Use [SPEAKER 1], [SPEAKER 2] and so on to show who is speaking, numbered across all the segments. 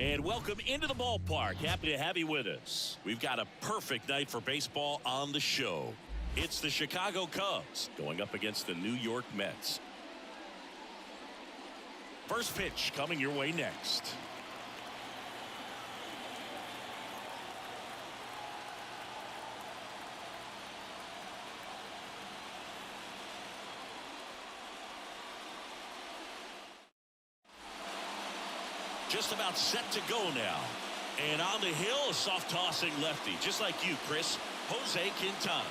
[SPEAKER 1] And welcome into the ballpark. Happy to have you with us. We've got a perfect night for baseball on the show. It's the Chicago Cubs going up against the New York Mets. First pitch coming your way next. Just about set to go now. And on the hill, a soft tossing lefty, just like you, Chris, Jose Quintana.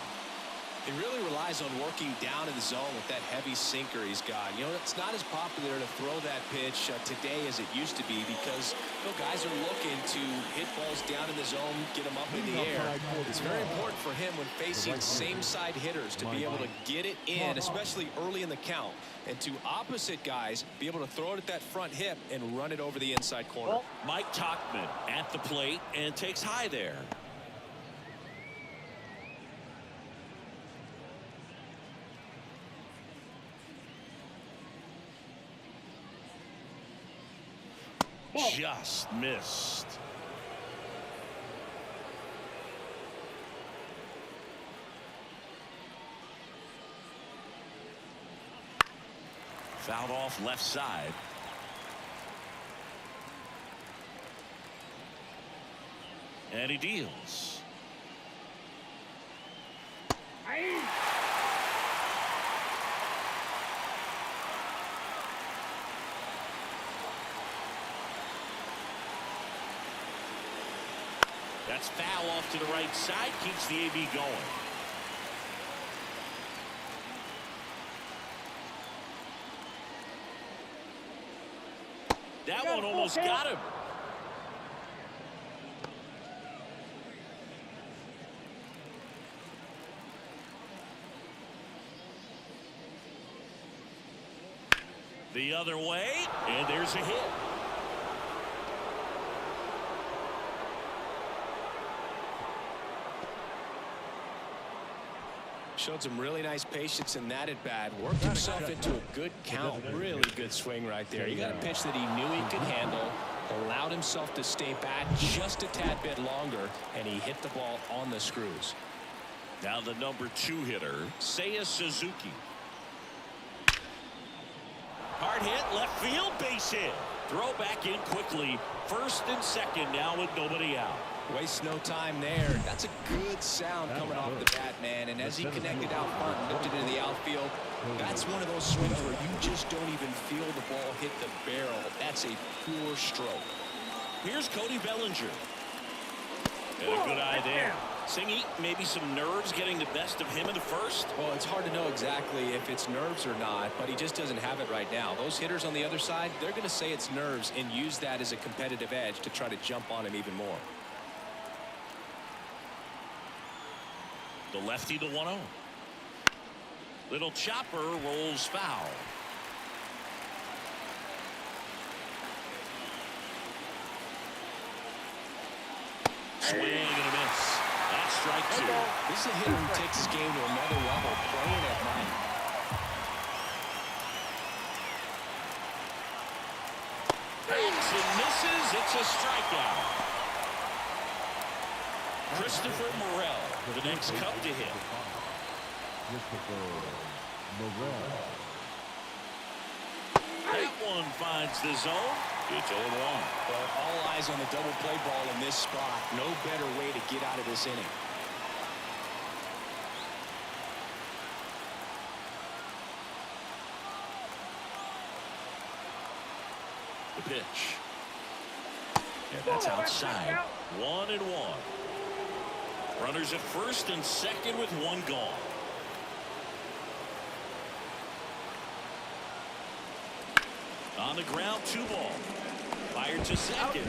[SPEAKER 2] He really relies on working down in the zone with that heavy sinker he's got. You know, it's not as popular to throw that pitch today as it used to be because guys are looking to hit balls down in the zone, get them up in the air. It's very important for him when facing same-side hitters to be able to get it in, especially early in the count. And to opposite guys, be able to throw it at that front hip and run it over the inside corner.
[SPEAKER 1] Mike Tauchman at the plate and takes high there. Just missed. Fouled off left side. And he deals. That's foul off to the right side, keeps the AB going. That one almost got him. The other way, and there's a hit.
[SPEAKER 2] Showed some really nice patience in that at bat. Worked himself into a good count. Really good swing right there. He got a pitch that he knew he could handle, allowed himself to stay back just a tad bit longer, and he hit the ball on the screws.
[SPEAKER 1] Now the number 2 hitter, Seiya Suzuki. Hard hit, left field, base hit. Throw back in quickly. First and second now with nobody out.
[SPEAKER 2] Waste no time there. That's a good sound coming off the bat, man. And as he connected out front and lifted into the outfield, that's one of those swings where you just don't even feel the ball hit the barrel. That's a pure stroke.
[SPEAKER 1] Here's Cody Bellinger. And a good eye there. Singy, maybe some nerves getting the best of him in the first?
[SPEAKER 2] Well, it's hard to know exactly if it's nerves or not, but he just doesn't have it right now. Those hitters on the other side, they're going to say it's nerves and use that as a competitive edge to try to jump on him even more.
[SPEAKER 1] The lefty, the 1-0. Little chopper rolls foul. Swing and a miss. That's strike 2.
[SPEAKER 2] This is a hitter who takes his game to another level, playing at night.
[SPEAKER 1] Hits and misses. It's a strikeout. Christopher Morel, the next Cub to hit. That one finds the zone. It's 0-1.
[SPEAKER 2] Well, all eyes on the double play ball in this spot. No better way to get out of this inning.
[SPEAKER 1] The pitch. And that's outside. 1-1. Runners at first and second with one gone. On the ground, 2 ball. Fired to second.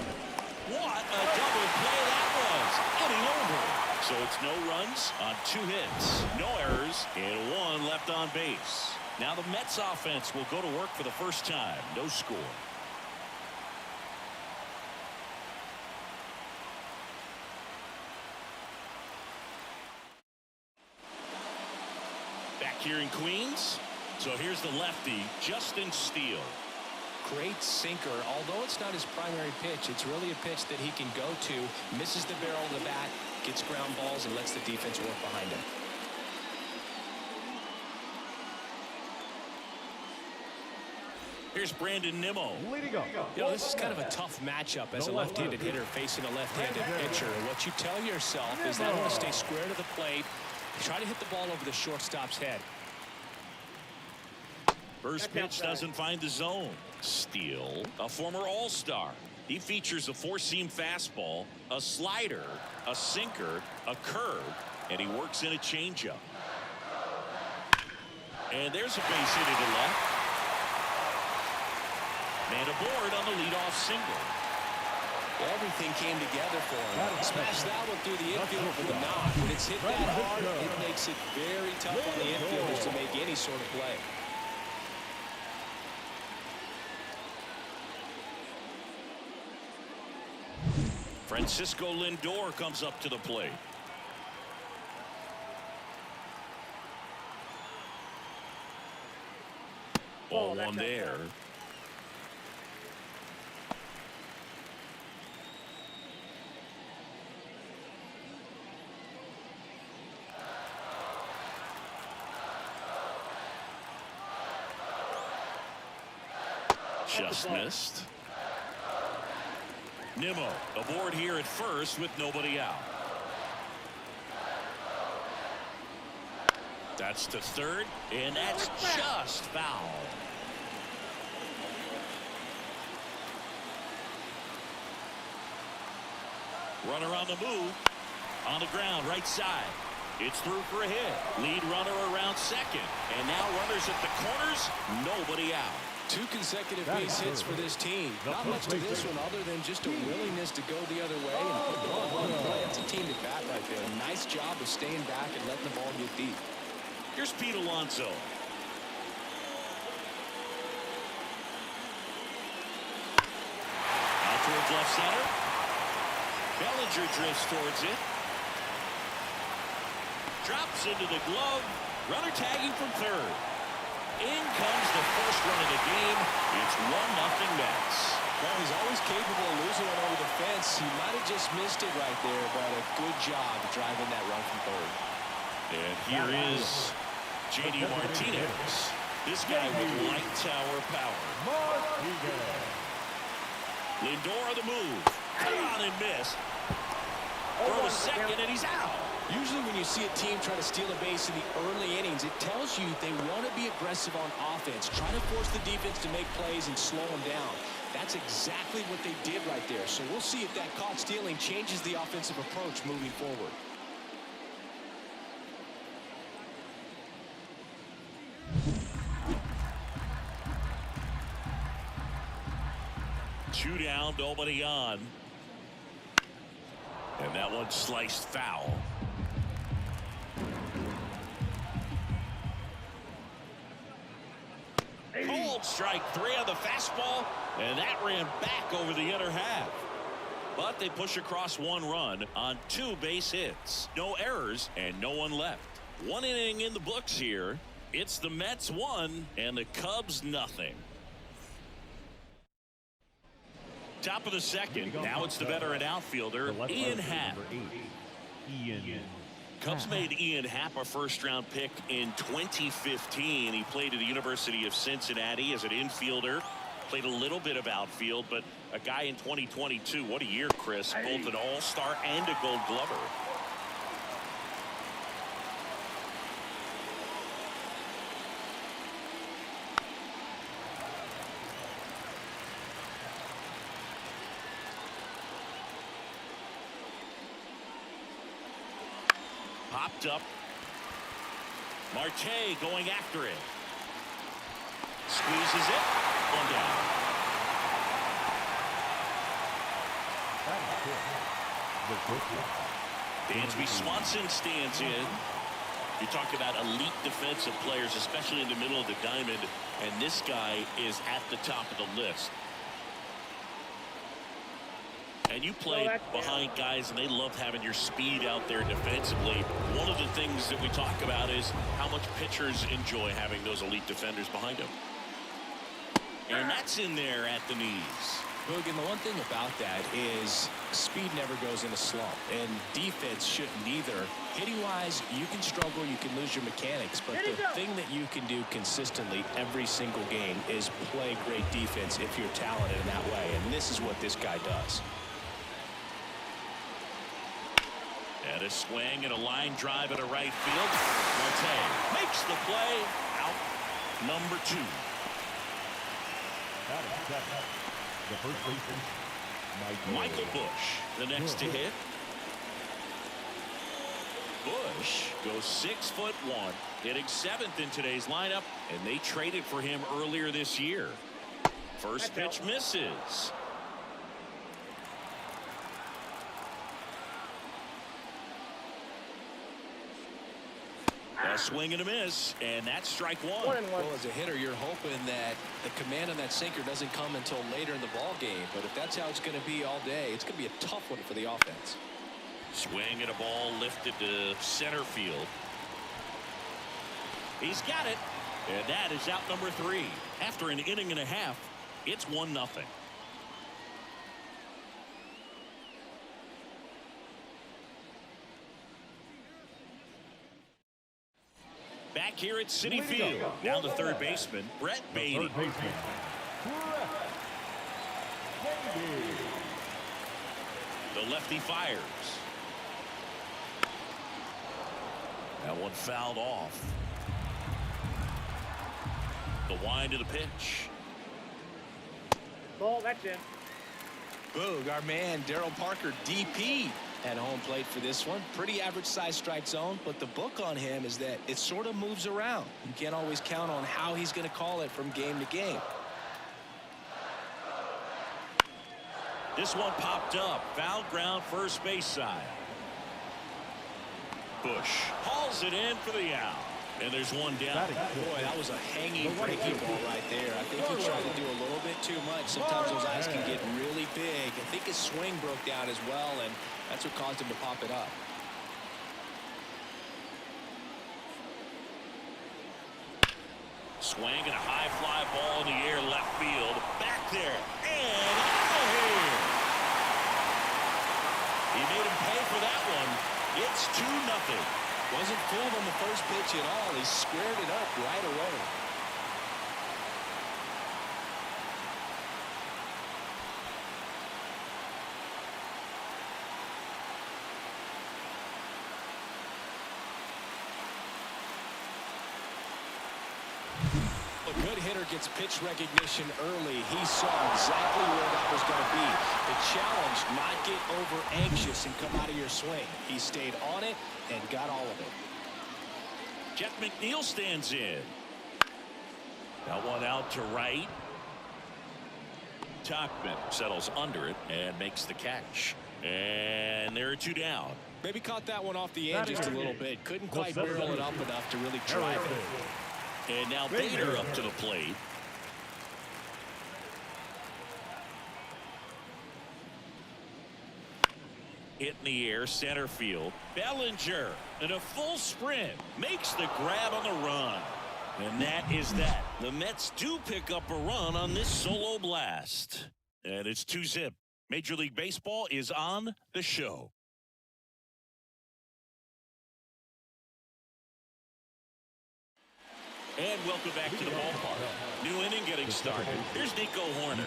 [SPEAKER 1] What a double play that was. Inning over. So it's no runs on 2 hits, no errors, and 1 left on base. Now the Mets offense will go to work for the first time. No score. Back here in Queens. So here's the lefty, Justin Steele.
[SPEAKER 2] Great sinker. Although it's not his primary pitch, it's really a pitch that he can go to. Misses the barrel of the bat, gets ground balls, and lets the defense work behind him.
[SPEAKER 1] Here's Brandon Nimmo.
[SPEAKER 2] You know, this is kind of a tough matchup as a left-handed hitter facing a left-handed pitcher. And what you tell yourself is that I want to stay square to the plate, try to hit the ball over the shortstop's head.
[SPEAKER 1] First pitch doesn't find the zone. Steele, a former all-star. He features a four-seam fastball, a slider, a sinker, a curve, and he works in a changeup. And there's a base hit to the left. Man aboard on the leadoff single.
[SPEAKER 2] Everything came together for him. Smashed that one through the infield for the knock. When it's hit that hard, it makes it very tough on the infielders to make any sort of play.
[SPEAKER 1] Francisco Lindor comes up to the plate. Ball one there. Just missed. Nimmo aboard here at first with nobody out. That's to third, and that's just foul. Runner on the move. On the ground, right side. It's through for a hit. Lead runner around second. And now runners at the corners. Nobody out.
[SPEAKER 2] 2 consecutive base hits for this team. Not much to this one other than just a willingness to go the other way and put the ball on play. That's a team at bat right there. Nice job of staying back and letting the ball get deep.
[SPEAKER 1] Here's Pete Alonso. Out towards left center. Bellinger drifts towards it. Drops into the glove. Runner tagging from third. In comes the first run of the game. It's 1-0 Mets.
[SPEAKER 2] Well, he's always capable of losing one over the fence. He might have just missed it right there, but a good job driving that run from third.
[SPEAKER 1] And here is J.D. Martinez. This guy with light tower power. Lindor on the move. Come on and miss. Throw a second and he's out.
[SPEAKER 2] Usually when you see a team try to steal a base in the early innings, it tells you they want to be aggressive on offense, try to force the defense to make plays and slow them down. That's exactly what they did right there. So we'll see if that caught stealing changes the offensive approach moving forward.
[SPEAKER 1] Two down, nobody on. And that one sliced foul. Cold strike 3 on the fastball, and that ran back over the inner half. But they push across 1 run on 2 base hits. No errors and no one left. 1 inning in the books here. It's the Mets 1 and the Cubs nothing. Top of the second. Now it's the veteran outfielder, Ian Happ. Cubs made Ian Happ a first-round pick in 2015. He played at the University of Cincinnati as an infielder. Played a little bit of outfield, but a guy in 2022. What a year, Chris. Both an all-star and a gold glover. Popped up. Marte going after it. Squeezes it. 1 down. Dansby Swanson stands in. You talk about elite defensive players, especially in the middle of the diamond, and this guy is at the top of the list. And you play behind guys, and they love having your speed out there defensively. One of the things that we talk about is how much pitchers enjoy having those elite defenders behind them. And that's in there at the knees.
[SPEAKER 2] Boog, and the one thing about that is speed never goes in a slump, and defense shouldn't either. Hitting-wise, you can struggle, you can lose your mechanics, but the thing that you can do consistently every single game is play great defense if you're talented in that way, and this is what this guy does.
[SPEAKER 1] And a swing and a line drive into right field. Marte makes the play. Out number 2.
[SPEAKER 3] The first baseman,
[SPEAKER 1] Michael Bush, the next to hit. Bush goes 6'1", hitting 7th in today's lineup, and they traded for him earlier this year. First pitch misses. A swing and a miss, and that's strike 1.
[SPEAKER 2] Well, as a hitter, you're hoping that the command on that sinker doesn't come until later in the ball game. But if that's how it's going to be all day, it's going to be a tough one for the offense.
[SPEAKER 1] Swing and a ball lifted to center field. He's got it, and that is out number 3. After an inning and a half, it's 1-0. Back here at Citi Field, now the third baseman, Brett Beatty. The lefty fires. That one fouled off. The wind of the pitch.
[SPEAKER 4] Ball, that's in.
[SPEAKER 2] Boog, our man Daryl Parker, DP, at home plate for this one. Pretty average size strike zone, but the book on him is that it sort of moves around. You can't always count on how he's going to call it from game to game.
[SPEAKER 1] This one popped up. Foul ground, first base side. Bush hauls it in for the out. And there's one down.
[SPEAKER 2] Boy, that was a hanging breaking ball right there. I think he tried to do a little bit too much. Sometimes those eyes can get really big. I think his swing broke down as well, and that's what caused him to pop it up.
[SPEAKER 1] Swing and a high fly ball in the air, left field. Back there. And out of here. He made him pay for that one. It's 2-0.
[SPEAKER 2] Wasn't fooled on the first pitch at all. He squared it up right away. A good hitter gets pitch recognition early. He saw exactly where that was going to be. The challenge, not get over anxious and come out of your swing. He stayed on it and got all of it.
[SPEAKER 1] Jeff McNeil stands in. That one out to right. Tuckman settles under it and makes the catch. And there are 2 down.
[SPEAKER 2] Maybe caught that one off the end just a little bit. Couldn't quite barrel it up enough to really drive it.
[SPEAKER 1] And now Bader up to the plate. Hit in the air, center field. Bellinger in a full sprint makes the grab on the run. And that is that. The Mets do pick up a run on this solo blast. And it's 2-0. Major League Baseball is on the show. And welcome back to the ballpark. New inning getting started. Here's Nico Horner.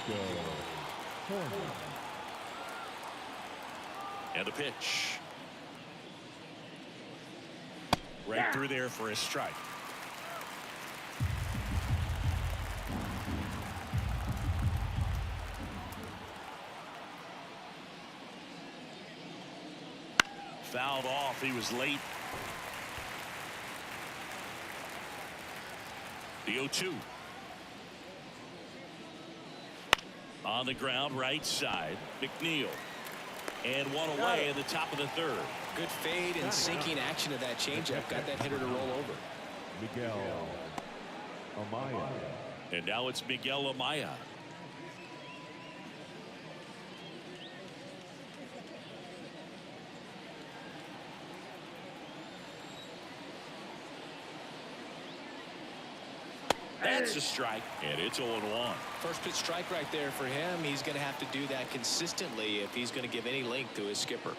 [SPEAKER 1] And the pitch. Right through there for a strike. Fouled off. He was late. The 0-2. On the ground, right side. McNeil. And one away in the top of the third.
[SPEAKER 2] Good fade and sinking action of that changeup. Got that hitter to roll over.
[SPEAKER 3] Miguel Amaya.
[SPEAKER 1] And now it's Miguel Amaya. That's a strike, and it's 0-1.
[SPEAKER 2] First pitch strike right there for him. He's going to have to do that consistently if he's going to give any length to his skipper.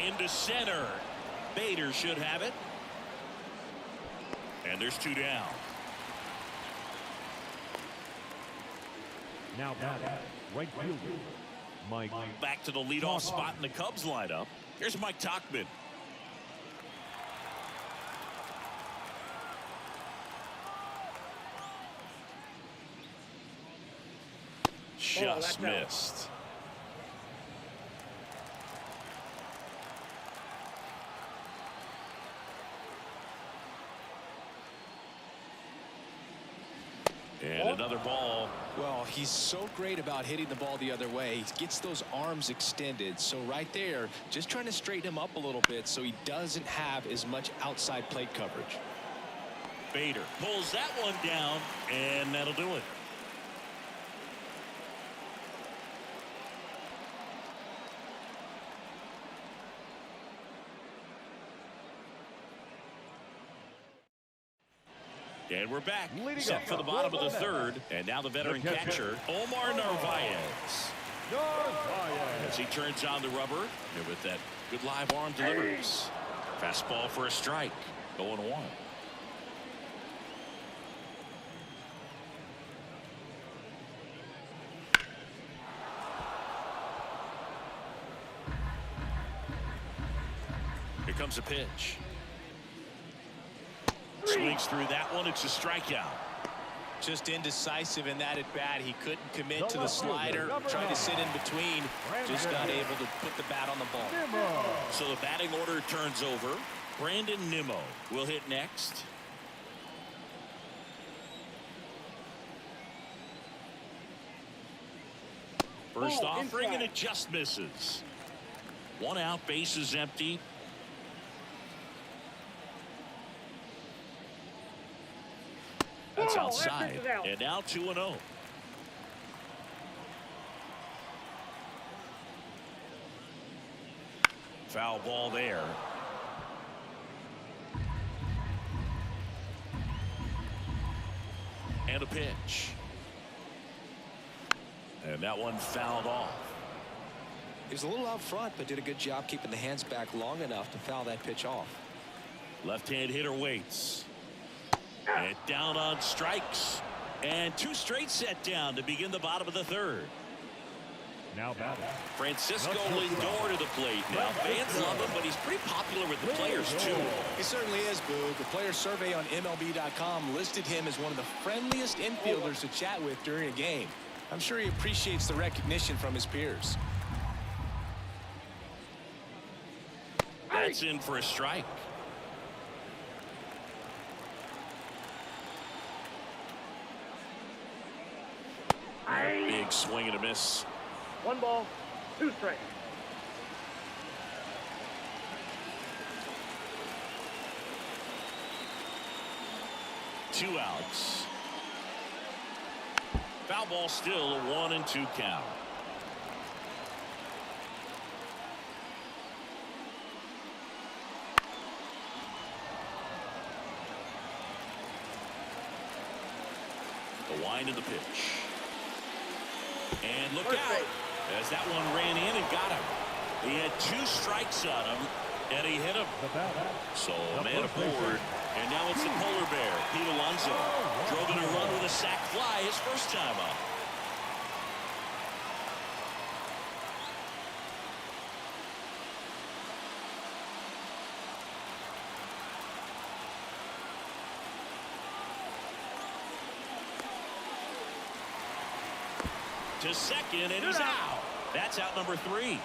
[SPEAKER 1] Into center. Bader should have it. And there's 2 down.
[SPEAKER 3] Now right fielder, Mike.
[SPEAKER 1] Back to the leadoff spot in the Cubs lineup. Here's Mike Tauchman. Just missed. And another ball.
[SPEAKER 2] Well, he's so great about hitting the ball the other way. He gets those arms extended. So right there, just trying to straighten him up a little bit so he doesn't have as much outside plate coverage.
[SPEAKER 1] Bader pulls that one down, and that'll do it. And we're back. Set for the bottom of the third. And now the veteran catcher, Omar Narvaez. As he turns on the rubber, and with that good live arm delivers. Fastball for a strike. 0-1. Here comes a pitch. Swings through that one. It's a strikeout.
[SPEAKER 2] Just indecisive in that at bat. He couldn't commit to the slider. Tried to sit in between. Just not able to put the bat on the ball.
[SPEAKER 1] So the batting order turns over. Brandon Nimmo will hit next. First offering, and it just misses. 1 out, base is empty. That's outside. And now 2-0. Foul ball there. And a pitch. And that one fouled off.
[SPEAKER 2] He was a little out front, but did a good job keeping the hands back long enough to foul that pitch off.
[SPEAKER 1] Left-hand hitter waits. And down on strikes. And 2 straight set down to begin the bottom of the third.
[SPEAKER 3] Now batting.
[SPEAKER 1] Francisco Lindor to the plate. Now fans love him, but he's pretty popular with the players too.
[SPEAKER 2] He certainly is, Boog. The player survey on MLB.com listed him as one of the friendliest infielders to chat with during a game. I'm sure he appreciates the recognition from his peers.
[SPEAKER 1] That's in for a strike. Big swing and a miss.
[SPEAKER 4] 1 ball, 2 strikes.
[SPEAKER 1] Two outs. Foul ball, still a 1-2 count. The wind of the pitch. And look out, as that one ran in and got him. He had 2 strikes on him, and he hit him. So a man aboard, and now it's the polar bear, Pete Alonso. Drove in a run with a sac fly his first time up. To second, and he's out. That's out number 3.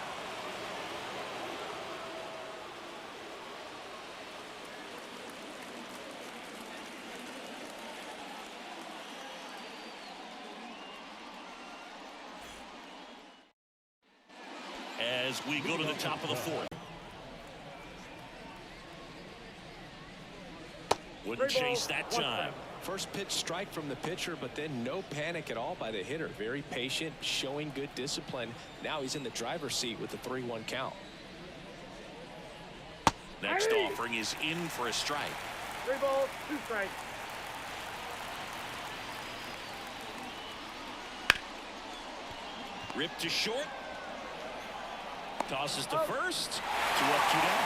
[SPEAKER 1] As we go to the top of the 4th. Wouldn't chase that time.
[SPEAKER 2] First pitch strike from the pitcher, but then no panic at all by the hitter. Very patient, showing good discipline. Now he's in the driver's seat with the 3-1 count.
[SPEAKER 1] Next offering is in for a strike.
[SPEAKER 4] 3 balls, 2 strikes.
[SPEAKER 1] Ripped to short. Tosses to first. 2 up, 2 down.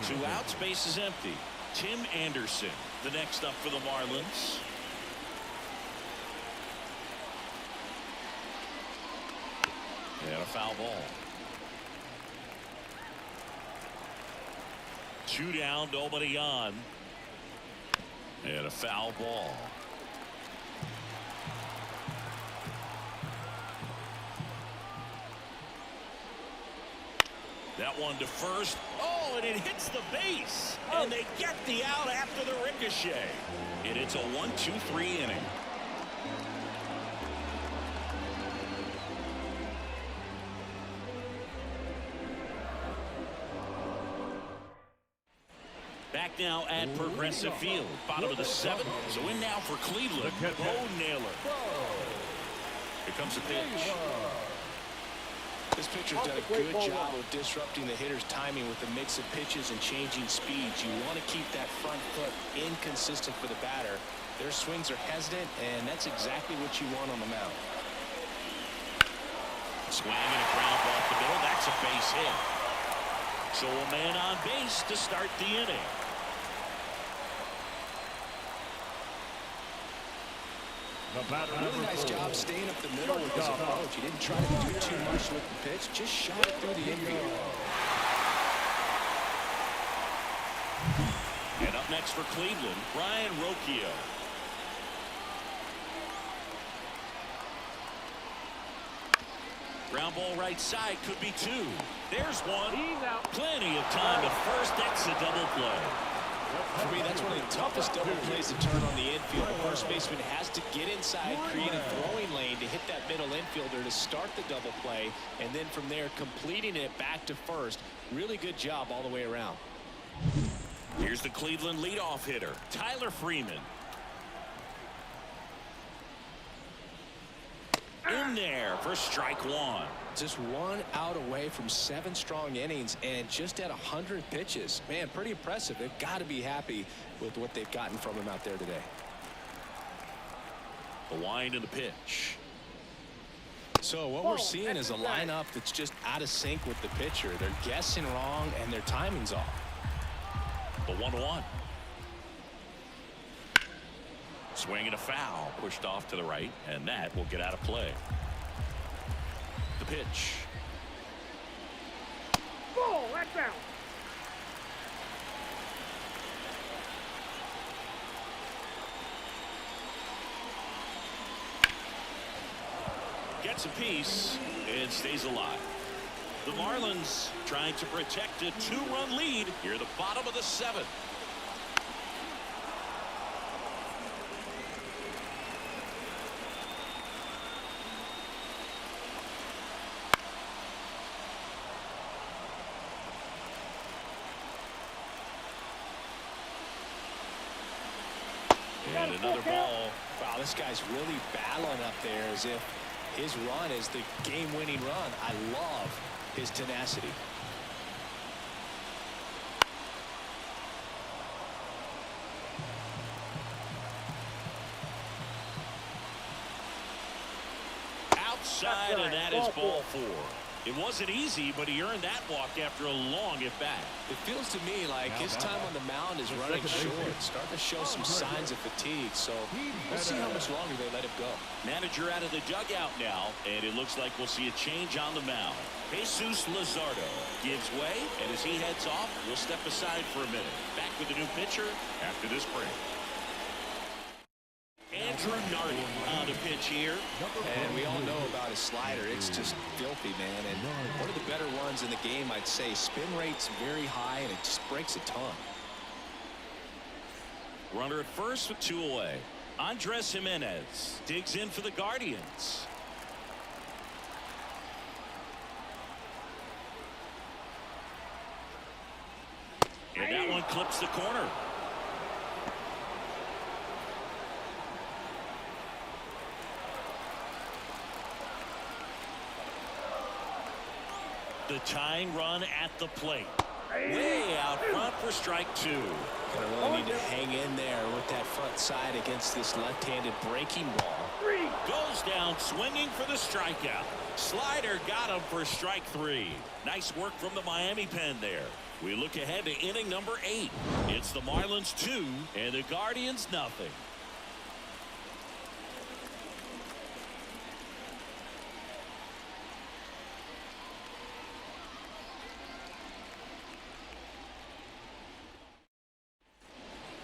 [SPEAKER 1] Two outs, base is empty. Tim Anderson, the next up for the Marlins. And a foul ball. 2 down, nobody on. And a foul ball. That one to first. Oh, and it hits the base. And they get the out after the ricochet. And it's a 1-2-3 inning. Back now at Progressive Field. Bottom of the 7th. So in now for Cleveland. Bo Naylor. Here comes the pitch.
[SPEAKER 2] This pitcher's done a good job of disrupting the hitter's timing with a mix of pitches and changing speeds. You want to keep that front foot inconsistent for the batter. Their swings are hesitant, and that's exactly what you want on the mound.
[SPEAKER 1] Swing and a ground ball up the middle. That's a base hit. So a man on base to start the inning.
[SPEAKER 2] Really nice job staying up the middle with his approach. He didn't try to do too much with the pitch, just shot it through the infield.
[SPEAKER 1] And up next for Cleveland, Brian Rocchio. Ground ball right side, could be 2. There's one. Plenty of time at first. That's a double play.
[SPEAKER 2] For me, that's one of the toughest double plays to turn on the infield. The first baseman has to get inside, create a throwing lane to hit that middle infielder to start the double play, and then from there completing it back to first. Really good job all the way around.
[SPEAKER 1] Here's the Cleveland leadoff hitter, Tyler Freeman. In there for strike 1.
[SPEAKER 2] Just 1 out away from 7 strong innings and just at 100 pitches. Man, pretty impressive. They've got to be happy with what they've gotten from him out there today.
[SPEAKER 1] The wind and the pitch.
[SPEAKER 2] So what we're seeing is a lineup that's just out of sync with the pitcher. They're guessing wrong and their timing's off.
[SPEAKER 1] The 1-1. Swing and a foul, pushed off to the right, and that will get out of play. The pitch.
[SPEAKER 4] Ball, that's out.
[SPEAKER 1] Gets a piece and stays alive. The Marlins trying to protect a 2-run lead here at the bottom of the 7th. And another ball.
[SPEAKER 2] Wow, this guy's really battling up there as if his run is the game-winning run. I love his tenacity.
[SPEAKER 1] Outside, and that is ball 4. It wasn't easy, but he earned that walk after a long at-bat.
[SPEAKER 2] It feels to me like his time on the mound is running short, starting to show some signs of fatigue. So we'll see how much longer they let him go.
[SPEAKER 1] Manager out of the dugout now, and it looks like we'll see a change on the mound. Jesus Luzardo gives way, and as he heads off, we'll step aside for a minute. Back with a new pitcher after this break. Andrew Nardi on the pitch here.
[SPEAKER 2] And we all know about his slider. It's just filthy, man. And one of the better ones in the game, I'd say. Spin rate's very high, and it just breaks a ton.
[SPEAKER 1] Runner at first with 2 away. Andres Jimenez digs in for the Guardians. And that one clips the corner. The tying run at the plate. Way out front for strike two.
[SPEAKER 2] Gonna really need to hang in there with that front side against this left-handed breaking ball.
[SPEAKER 1] Goes down swinging for the strikeout. Slider got him for strike three. Nice work from the Miami pen there. We look ahead to inning number 8. It's the Marlins 2 and the Guardians nothing.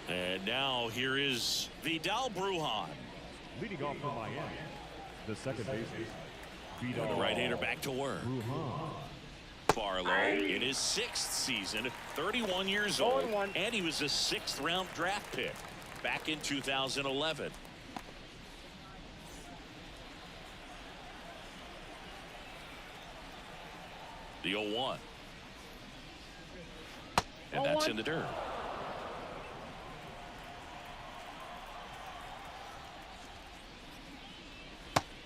[SPEAKER 1] And now here is Vidal Brujan.
[SPEAKER 3] Leading off for Miami, the second baseman,
[SPEAKER 1] And
[SPEAKER 3] Vidal.
[SPEAKER 1] the right-hander back to work.
[SPEAKER 3] Brujan.
[SPEAKER 1] Barlow in his 6th season, 31 years old, and he was a 6th-round draft pick back in 2011. The 0-1. And that's in the dirt.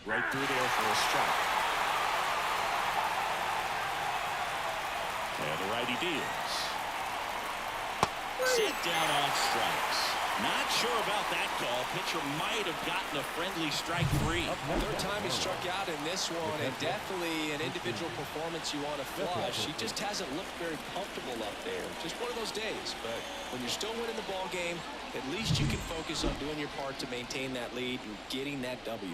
[SPEAKER 1] Right through there for a strike. And the righty deals. Set down on strikes. Not sure about that call. Pitcher might have gotten a friendly strike three.
[SPEAKER 2] Third time he struck out in this one, and definitely an individual performance you want to flush. He just hasn't looked very comfortable up there. Just one of those days. But when you're still winning the ball game, at least you can focus on doing your part to maintain that lead and getting that W.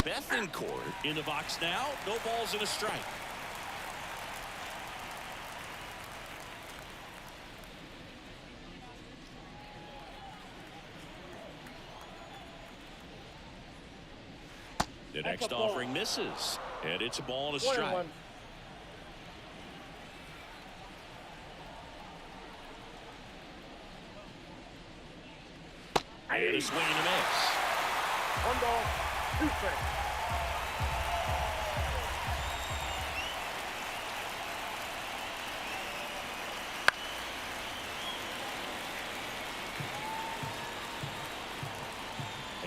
[SPEAKER 1] Bethencourt in the box now. No balls and a strike. The next offering misses, and it's a ball and a strike. And a swing and a miss.
[SPEAKER 4] 1 ball, 2 strikes.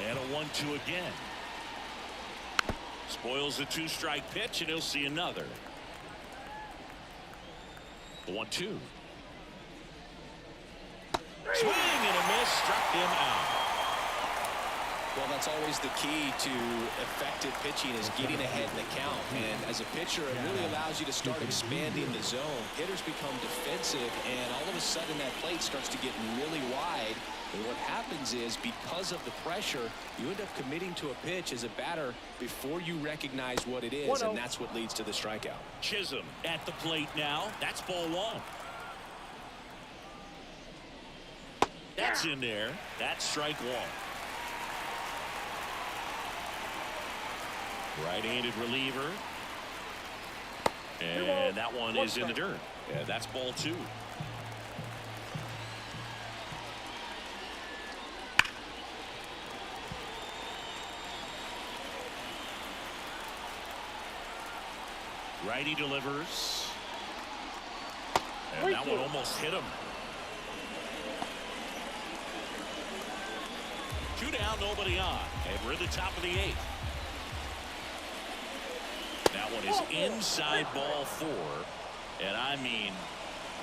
[SPEAKER 1] And a 1-2 again. Spoils the 2-strike pitch, and he'll see another. The 1-2. Swing and a miss, struck him out.
[SPEAKER 2] Well, that's always the key to effective pitching, is getting ahead in the count. And as a pitcher, it really allows you to start expanding the zone. Hitters become defensive, and all of a sudden that plate starts to get really wide. And what happens is, because of the pressure, you end up committing to a pitch as a batter before you recognize what it is, and that's what leads to the strikeout.
[SPEAKER 1] Chisholm at the plate now. That's ball 1. That's in there. That's strike 1. Right-handed reliever. And that one is in the dirt. Yeah, that's ball 2. Righty delivers. And that one almost hit him. 2 down, nobody on. And we're at the top of the 8th. That one is inside ball 4. And I mean,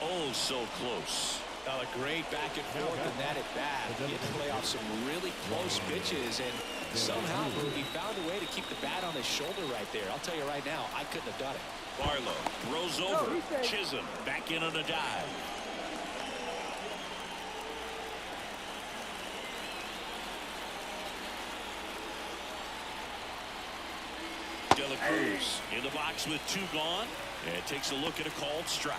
[SPEAKER 1] oh, so close.
[SPEAKER 2] A great back and forth in that at bat. He had to play off some really close pitches, and somehow he found a way to keep the bat on his shoulder right there. I'll tell you right now, I couldn't have done it.
[SPEAKER 1] Barlow throws over. Chisholm back in on a dive. De La Cruz in the box with 2 gone, and takes a look at a called strike.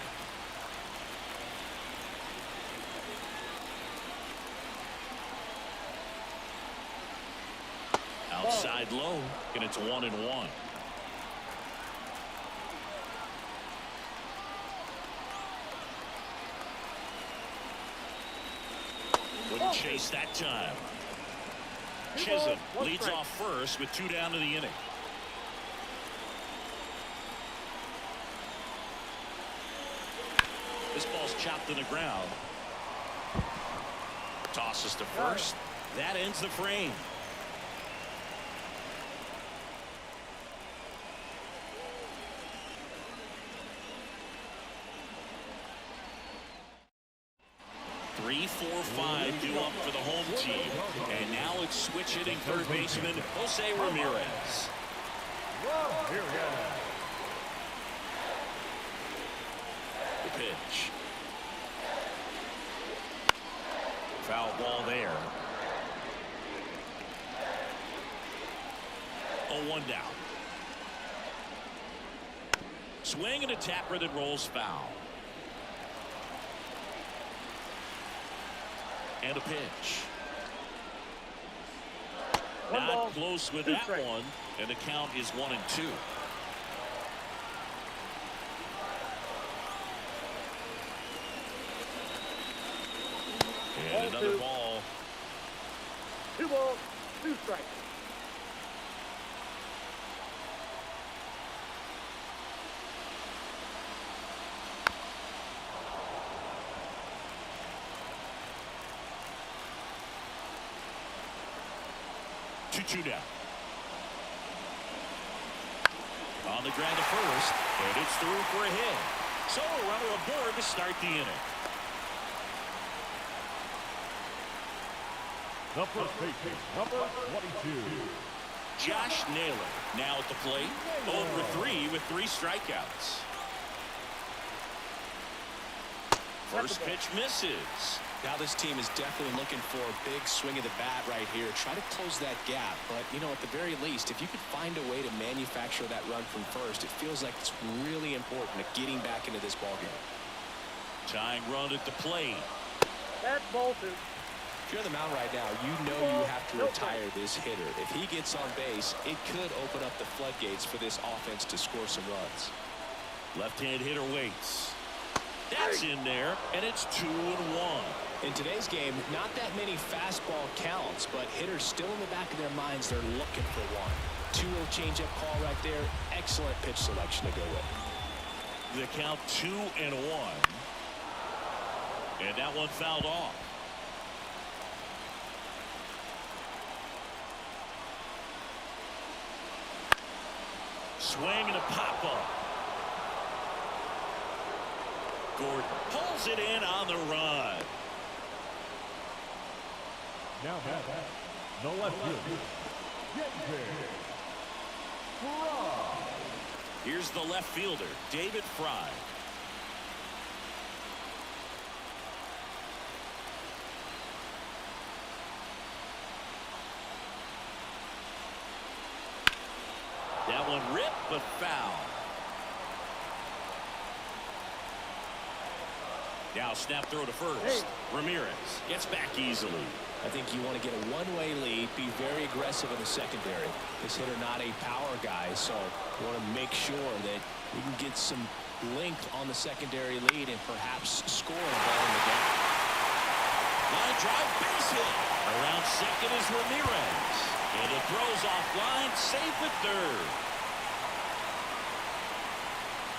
[SPEAKER 1] Outside low, and it's 1-1. Wouldn't chase that time. Chisholm leads off first with 2 down to the inning. This ball's chopped to the ground. Tosses to first. That ends the frame. 3, 4, 5 due up for the home team. And now it's switch hitting third baseman Jose Ramirez. The pitch. Foul ball there. 0-1 down. Swing and a tapper that rolls foul. And a pitch. Not close with that one, and the count is 1-2. And another ball.
[SPEAKER 4] 2 balls, 2 strikes.
[SPEAKER 1] Two down. On the ground to first, and it's through for a hit. So a runner aboard to start the inning.
[SPEAKER 3] The first baseman, number 22.
[SPEAKER 1] Josh Naylor now at the plate. 0 for 3 with 3 strikeouts. First pitch misses.
[SPEAKER 2] Now this team is definitely looking for a big swing of the bat right here. Try to close that gap. But, you know, at the very least, if you could find a way to manufacture that run from first, it feels like it's really important at getting back into this ballgame.
[SPEAKER 1] Tying run at the plate.
[SPEAKER 4] That's ball 2.
[SPEAKER 2] If you're on the mound right now, you know you have to retire this hitter. If he gets on base, it could open up the floodgates for this offense to score some runs.
[SPEAKER 1] Left-hand hitter waits. That's in there, and it's 2-1.
[SPEAKER 2] In today's game, not that many fastball counts, but hitters still in the back of their minds, they're looking for one. 2-0 changeup call right there. Excellent pitch selection to go with.
[SPEAKER 1] The count 2-1. And that one fouled off. Swing and a pop-up. Gordon pulls it in on the run.
[SPEAKER 3] Now back, the left fielder,
[SPEAKER 1] Here's the left fielder, David Fry. That one ripped, but foul. Now snap throw to first. Ramirez gets back easily.
[SPEAKER 2] I think you want to get a one-way lead, be very aggressive in the secondary. This hitter not a power guy, so you want to make sure that you can get some length on the secondary lead and perhaps score a ball in the gap.
[SPEAKER 1] Line drive, base hit. Around second is Ramirez. And it throws offline, safe at third.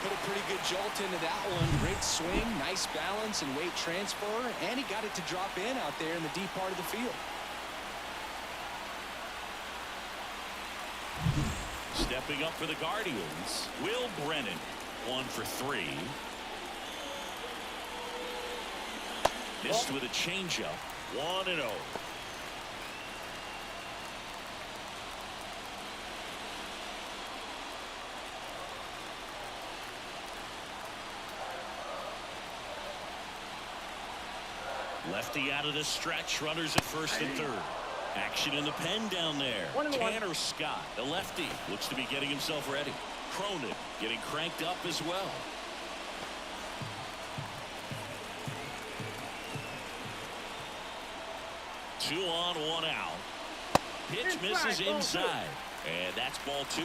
[SPEAKER 2] Put a pretty good jolt into that one. Great swing, nice balance and weight transfer, and he got it to drop in out there in the deep part of the field.
[SPEAKER 1] Stepping up for the Guardians, Will Brennan, 1 for 3. Missed with a changeup, 1-0. Lefty out of the stretch, runners at first and third. Action in the pen down there. Tanner Scott, the lefty, looks to be getting himself ready. Cronin getting cranked up as well. Two on, 1 out. Pitch misses inside. And that's ball 2.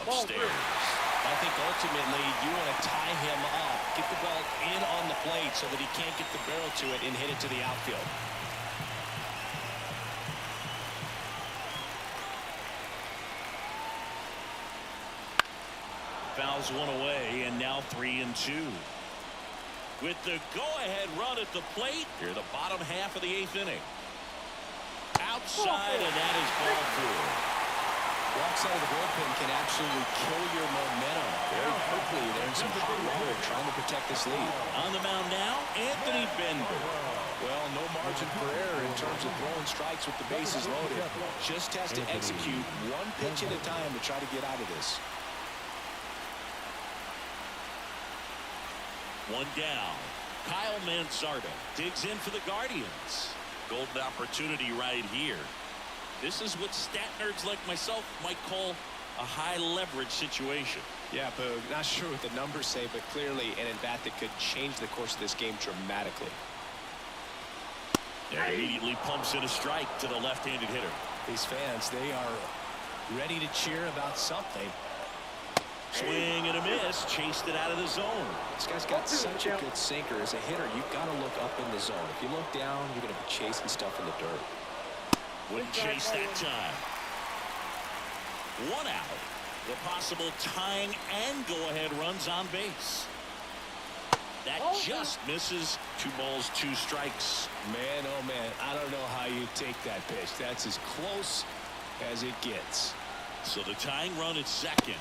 [SPEAKER 1] Upstairs.
[SPEAKER 2] I think ultimately you want to tie him up, get the ball in on the plate so that he can't get the barrel to it and hit it to the outfield.
[SPEAKER 1] Fouls one away, and now 3-2. With the go-ahead run at the plate, here the bottom half of the 8th inning. Outside, and that is ball four.
[SPEAKER 2] Wrong side of the bullpen can absolutely kill your momentum very quickly. They're in some hot water trying to protect this lead.
[SPEAKER 1] On the mound now, Anthony Bender.
[SPEAKER 2] Well, no margin for error in terms of throwing strikes with the bases loaded. Just has to execute one pitch at a time to try to get out of this.
[SPEAKER 1] One down. Kyle Mansardo digs in for the Guardians. Golden opportunity right here. This is what stat nerds like myself might call a high leverage situation.
[SPEAKER 2] Yeah, Boog, not sure what the numbers say, but clearly an at-bat that could change the course of this game dramatically.
[SPEAKER 1] And immediately pumps in a strike to the left-handed hitter.
[SPEAKER 2] These fans, they are ready to cheer about something.
[SPEAKER 1] Swing and a miss, chased it out of the zone.
[SPEAKER 2] This guy's got such a good sinker. As a hitter, you've got to look up in the zone. If you look down, you're going to be chasing stuff in the dirt.
[SPEAKER 1] Wouldn't chase that time. One out. The possible tying and go-ahead runs on base. That just misses. 2 balls, 2 strikes.
[SPEAKER 2] Man, oh man, I don't know how you take that pitch. That's as close as it gets.
[SPEAKER 1] So the tying run at second.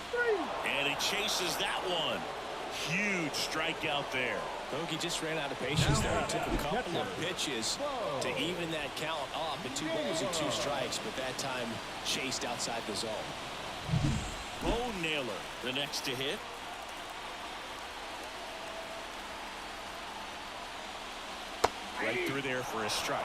[SPEAKER 1] And he chases that one. Huge strikeout there.
[SPEAKER 2] Bogey just ran out of patience there. He took a couple of pitches to even that count up at 2 balls and 2 strikes, but that time chased outside the zone.
[SPEAKER 1] Bo Naylor, the next to hit. Right through there for a strike.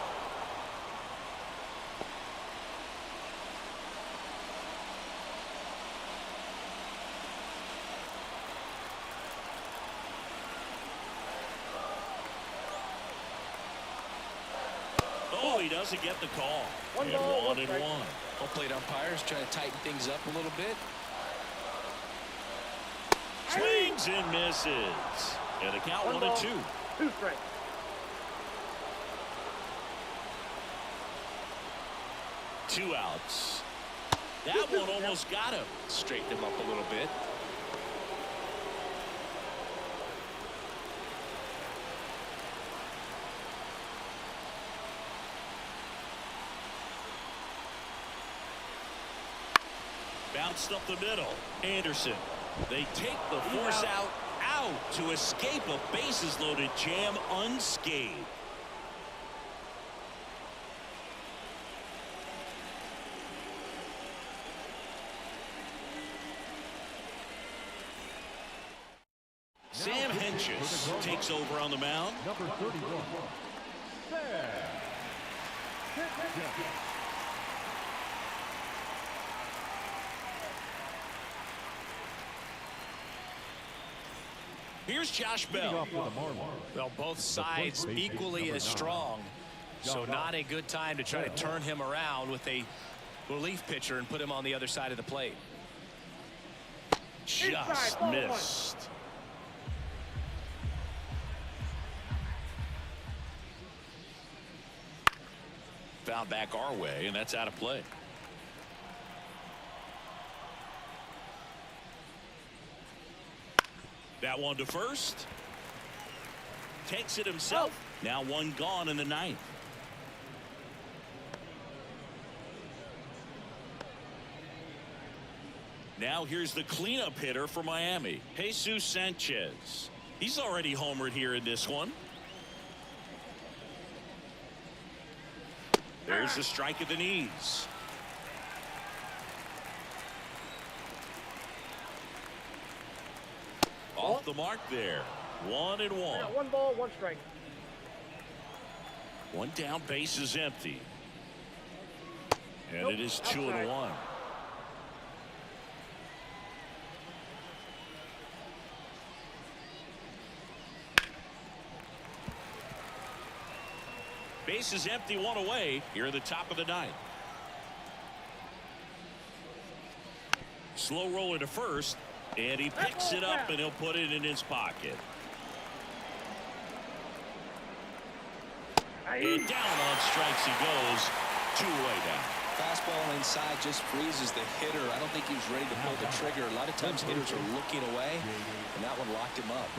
[SPEAKER 1] Oh, he doesn't get the call.
[SPEAKER 4] One
[SPEAKER 1] And
[SPEAKER 4] ball,
[SPEAKER 1] 1
[SPEAKER 4] one
[SPEAKER 1] and
[SPEAKER 4] strike.
[SPEAKER 1] 1.
[SPEAKER 2] Home plate umpires trying to tighten things up a little bit.
[SPEAKER 1] Swings and misses. And the count 1 and 2.
[SPEAKER 4] 2 strikes.
[SPEAKER 1] Two outs. That one almost got him.
[SPEAKER 2] Straighten him up a little bit.
[SPEAKER 1] Bounced up the middle. Anderson. They take the force out to escape a bases loaded jam unscathed. Sam Hentges takes over on the mound.
[SPEAKER 3] Number 31. There.
[SPEAKER 1] Here's Josh Bell.
[SPEAKER 2] Well, both sides equally as strong. So not a good time to try to turn him around with a relief pitcher and put him on the other side of the plate.
[SPEAKER 1] Just missed. Foul back our way, and that's out of play. That one to first. Takes it himself. Now 1 gone in the 9th. Now here's the cleanup hitter for Miami, Jesus Sanchez. He's already homered here in this one. There's the strike at the knees. Off the mark there. 1 and 1.
[SPEAKER 4] Yeah, 1 ball, 1 strike.
[SPEAKER 1] 1 down, base is empty. And it is 2 and 1. Base is empty, 1 away here in the top of the 9th. Slow roller to first, and he picks it up and he'll put it in his pocket. And down on strikes he goes. 2 away now.
[SPEAKER 2] Fastball inside just freezes the hitter. I don't think he was ready to pull the trigger. A lot of times hitters are looking away, and that one locked him up.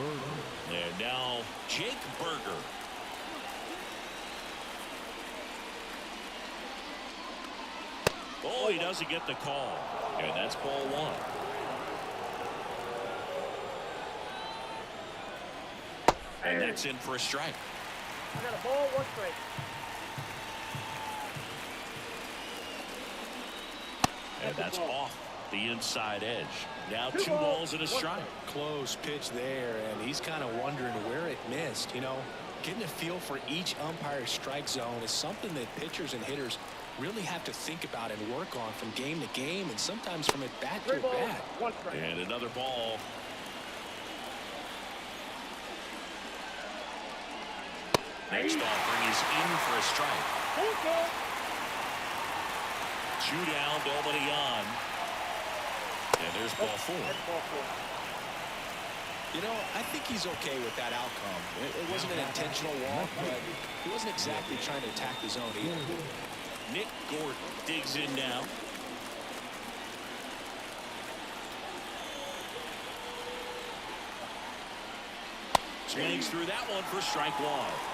[SPEAKER 1] And now Jake Berger. Oh, he doesn't get the call. And that's ball one. And that's in for a strike.
[SPEAKER 4] I got a ball, 1 strike.
[SPEAKER 1] And that's off the inside edge. Now 2 balls and a strike.
[SPEAKER 2] Close pitch there, and he's kind of wondering where it missed. You know, getting a feel for each umpire's strike zone is something that pitchers and hitters really have to think about and work on from game to game, and sometimes from at bat to
[SPEAKER 4] 3
[SPEAKER 2] at
[SPEAKER 4] balls,
[SPEAKER 2] bat.
[SPEAKER 4] 1 strike.
[SPEAKER 1] And another ball. Next offering is in for a strike.
[SPEAKER 4] Okay.
[SPEAKER 1] 2 down, nobody on. And there's ball 4.
[SPEAKER 4] That's ball 4.
[SPEAKER 2] You know, I think he's okay with that outcome. It wasn't an intentional walk, but he wasn't exactly trying to attack the zone either.
[SPEAKER 1] Nick Gordon digs in now. Swings through that one for strike 1.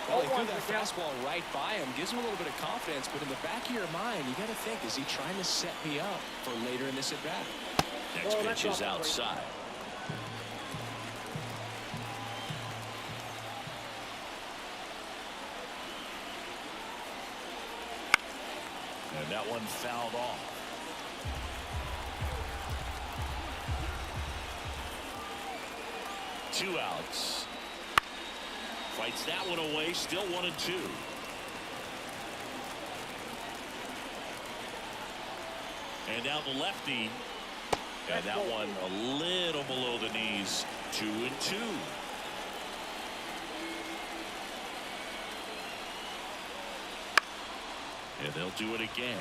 [SPEAKER 2] Well, he threw that fastball right by him, gives him a little bit of confidence, but in the back of your mind, you got to think, is he trying to set me up for later in this at bat?
[SPEAKER 1] Next pitch is outside. And that one fouled off. Two outs. Fights that one away. Still 1-2. And now the lefty. And that one a little below the knees. 2-2. And they'll do it again.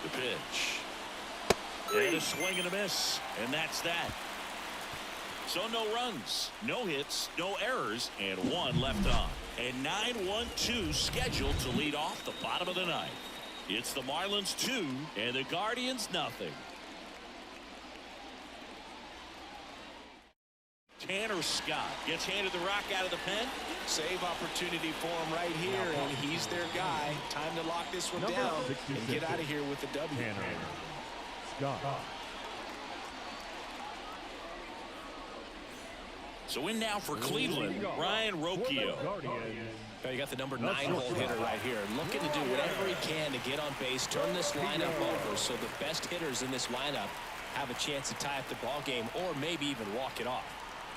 [SPEAKER 1] The pitch. And a swing and a miss. And that's that. So no runs, no hits, no errors, and 1 left on. And 9-1-2 scheduled to lead off the bottom of the ninth. It's the Marlins 2 and the Guardians nothing. Tanner Scott gets handed the rock out of the pen.
[SPEAKER 2] Save opportunity for him right here, and he's their guy. Time to lock this one down and get out of here with the W.
[SPEAKER 3] Tanner Scott.
[SPEAKER 1] So in now for Cleveland, Ryan Rocchio.
[SPEAKER 2] Now you got the number 9 hole hitter right here, looking to do whatever he can to get on base, turn this lineup over so the best hitters in this lineup have a chance to tie up the ball game or maybe even walk it off.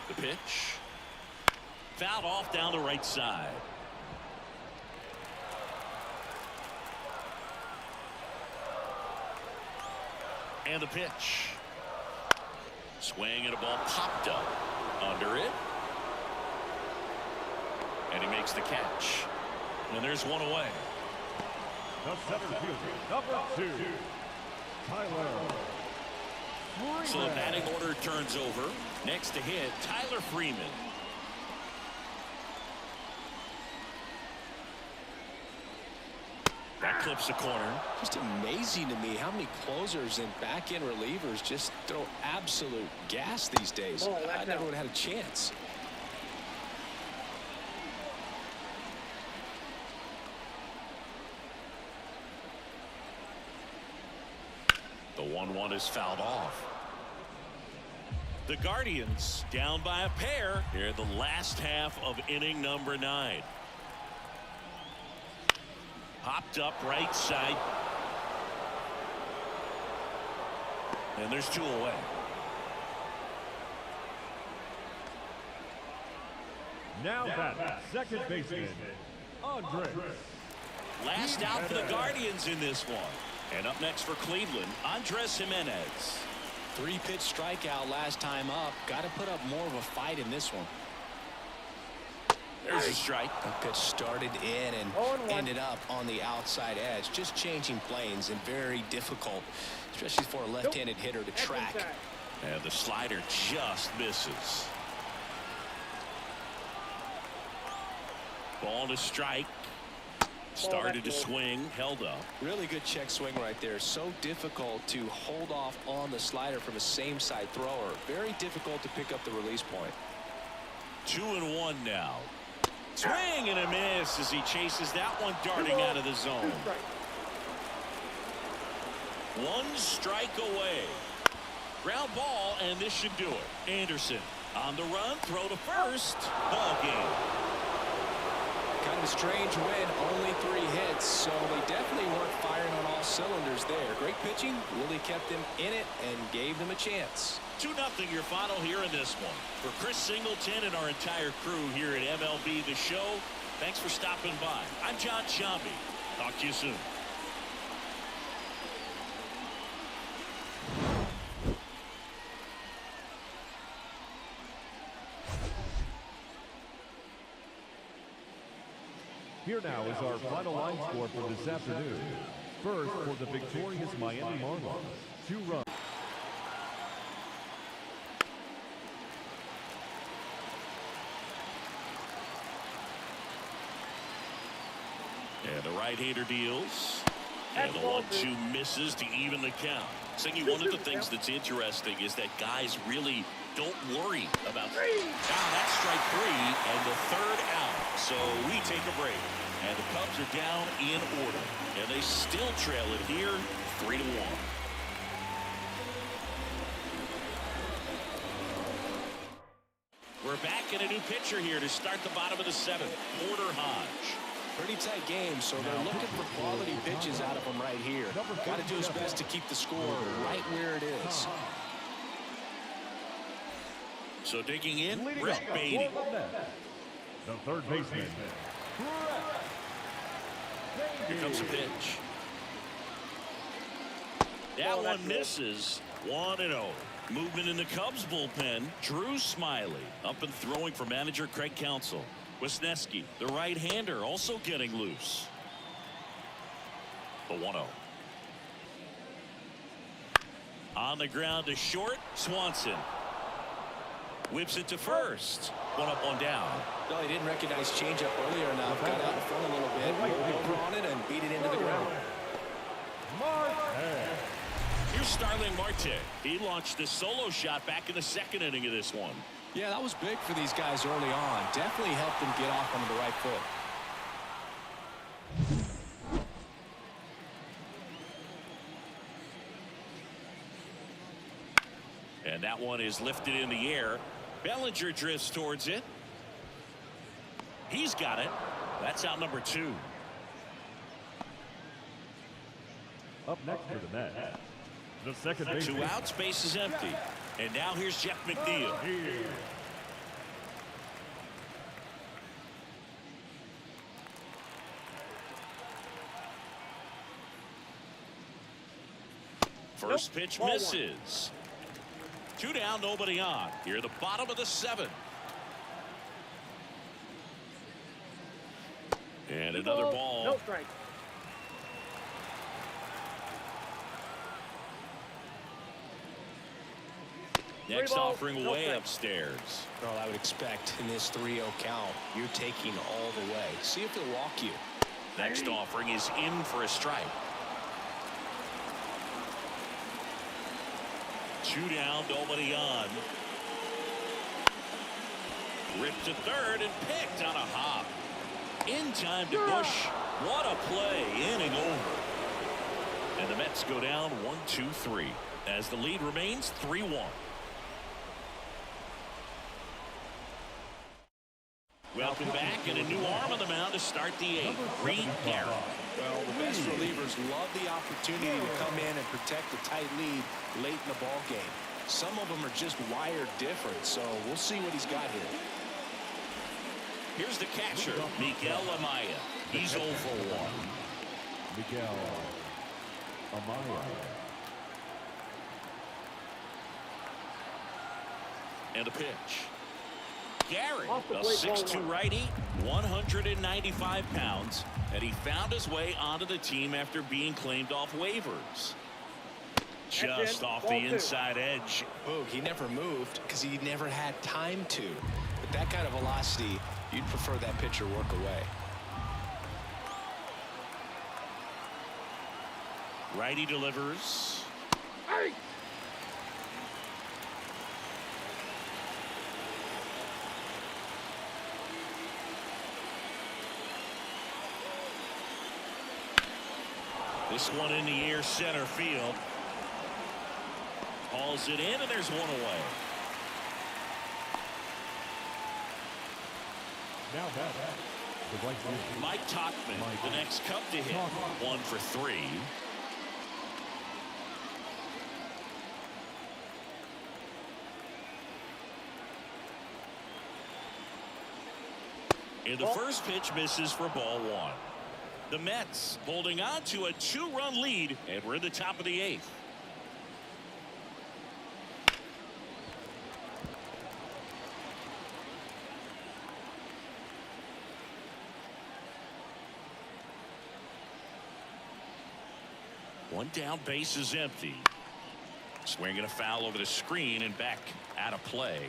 [SPEAKER 1] The pitch. Fouled off down the right side. And the pitch. Swing and a ball popped up. Under it. And he makes the catch. And there's one away.
[SPEAKER 3] The center fielder, number 2, Tyler.
[SPEAKER 1] So the batting order turns over. Next to hit, Tyler Freeman. That clips the corner.
[SPEAKER 2] Just amazing to me how many closers and back-end relievers just throw absolute gas these days. I never would have had a chance.
[SPEAKER 1] The 1-1 is fouled off. The Guardians down by a pair here in the last half of inning number 9. Hopped up right side. And there's 2 away.
[SPEAKER 3] Now that second baseman, Andres.
[SPEAKER 1] Last out for the Guardians in this one. And up next for Cleveland, Andres Jimenez.
[SPEAKER 2] 3-pitch strikeout last time up. Got to put up more of a fight in this one.
[SPEAKER 1] There's a strike.
[SPEAKER 2] The pitch started in and ended up on the outside edge. Just changing planes and very difficult, especially for a left-handed hitter to track.
[SPEAKER 1] And the slider just misses. Ball to strike. Started to swing, held up.
[SPEAKER 2] Really good check swing right there. So difficult to hold off on the slider from a same side thrower. Very difficult to pick up the release point.
[SPEAKER 1] 2-1 now. Swing and a miss as he chases that one darting out of the zone. One strike away. Ground ball, and this should do it. Anderson on the run, throw to first. Ball game.
[SPEAKER 2] Kind of a strange win, only 3 hits, so they definitely weren't firing on all cylinders there. Great pitching, really kept them in it and gave them a chance.
[SPEAKER 1] 2-0 your final here in this one. For Chris Singleton and our entire crew here at MLB The Show, thanks for stopping by. I'm John Shambi. Talk to you soon.
[SPEAKER 3] Here now is our final line score for this afternoon. First, for the victorious Miami Marlins, 2 runs.
[SPEAKER 1] And the right-hander deals. And the 1-2 misses to even the count. Singy, one of the things that's interesting is that guys really don't worry about that's strike 3 and the 3rd out. So we take a break. And the Cubs are down in order. And they still trail it here 3-1. We're back in a new pitcher here to start the bottom of the 7th. Porter Hodge.
[SPEAKER 2] Pretty tight game, so they're looking for quality pitches out of him right here. Got to do his best to keep the score right where it is.
[SPEAKER 1] So digging in, Brett Beatty.
[SPEAKER 3] The third baseman.
[SPEAKER 1] Here comes a pitch. That one misses. 1-0. Movement in the Cubs bullpen. Drew Smiley up and throwing for manager Craig Counsell. Wisniewski, the right-hander, also getting loose. The 1-0. On the ground to short, Swanson. Whips it to first. 1 up, 1 down.
[SPEAKER 2] No, he didn't recognize changeup earlier enough. Got out in front a little bit, moved on it, and beat it into the ground.
[SPEAKER 1] Here's Starling Marte. He launched a solo shot back in the 2nd inning of this one.
[SPEAKER 2] Yeah, that was big for these guys early on. Definitely helped them get off on the right foot.
[SPEAKER 1] And that one is lifted in the air. Bellinger drifts towards it. He's got it. That's out number 2.
[SPEAKER 3] Up next for the Mets, the second baseman.
[SPEAKER 1] 2 outs, base is empty. And now here's Jeff McNeil. First pitch misses. 2 down, nobody on. Here, the bottom of the 7th. And another ball.
[SPEAKER 4] No strike.
[SPEAKER 1] Next offering way upstairs.
[SPEAKER 2] Well, I would expect in this 3-0 count, you're taking all the way. See if he'll walk you.
[SPEAKER 1] Next offering is in for a strike. 2 down, nobody on. Ripped to third and picked on a hop. In time to Bush. What a play. Inning over. And the Mets go down 1-2-3 as the lead remains 3-1. Welcome back, and a new arm on the mound to start the 8th. Reed Garrett.
[SPEAKER 2] Well, the best relievers love the opportunity to come in and protect a tight lead late in the ball game. Some of them are just wired different, so we'll see what he's got here.
[SPEAKER 1] Here's the catcher, Miguel Amaya. He's 0 for 1.
[SPEAKER 3] Miguel Amaya.
[SPEAKER 1] And a pitch. Garrett, a 6'2 righty, 195 pounds, and he found his way onto the team after being claimed off waivers. Just off the inside edge.
[SPEAKER 2] Oh, he never moved because he never had time to. But that kind of velocity, you'd prefer that pitcher work away.
[SPEAKER 1] Righty delivers.
[SPEAKER 4] Hey!
[SPEAKER 1] This one in the air, center field. Hauls it in, and there's one away.
[SPEAKER 3] Now back. The right fielder.
[SPEAKER 1] Mike Tauchman, the next Cub to hit. 1 for 3. And the first pitch misses for ball 1. The Mets holding on to a 2-run lead, and we're in the top of the 8th. One down, base is empty. Swinging a foul over the screen and back out of play.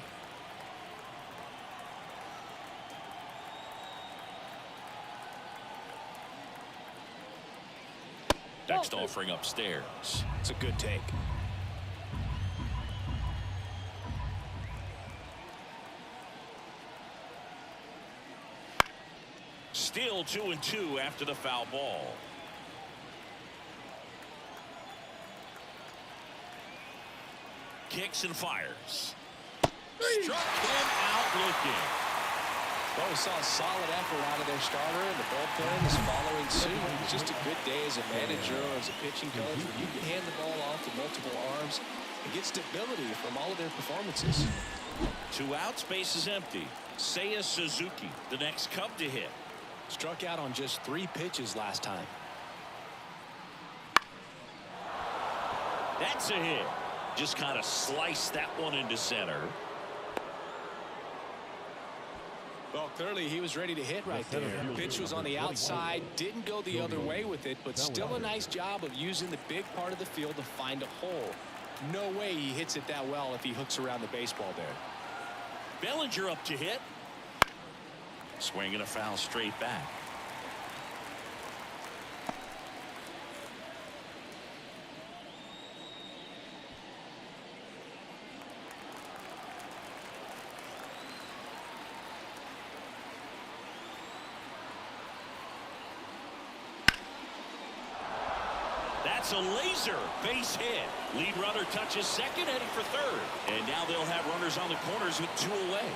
[SPEAKER 1] Next offering upstairs.
[SPEAKER 2] It's a good take.
[SPEAKER 1] Still 2-2 after the foul ball. Kicks and fires. Struck him out looking.
[SPEAKER 2] Well, we saw a solid effort out of their starter, and the bullpen is following suit. It's just a good day as a manager or as a pitching coach when you can hand the ball off to multiple arms and get stability from all of their performances.
[SPEAKER 1] 2 outs, base is empty. Seiya Suzuki, the next Cub to hit.
[SPEAKER 2] Struck out on just 3 pitches last time.
[SPEAKER 1] That's a hit. Just kind of sliced that one into center.
[SPEAKER 2] Well, clearly he was ready to hit right there. Pitch was on the outside, didn't go the other way with it, but still a nice job of using the big part of the field to find a hole. No way he hits it that well if he hooks around the baseball there.
[SPEAKER 1] Bellinger up to hit. Swinging a foul straight back. That's a laser base hit. Lead runner touches second, heading for third. And now they'll have runners on the corners with 2 away.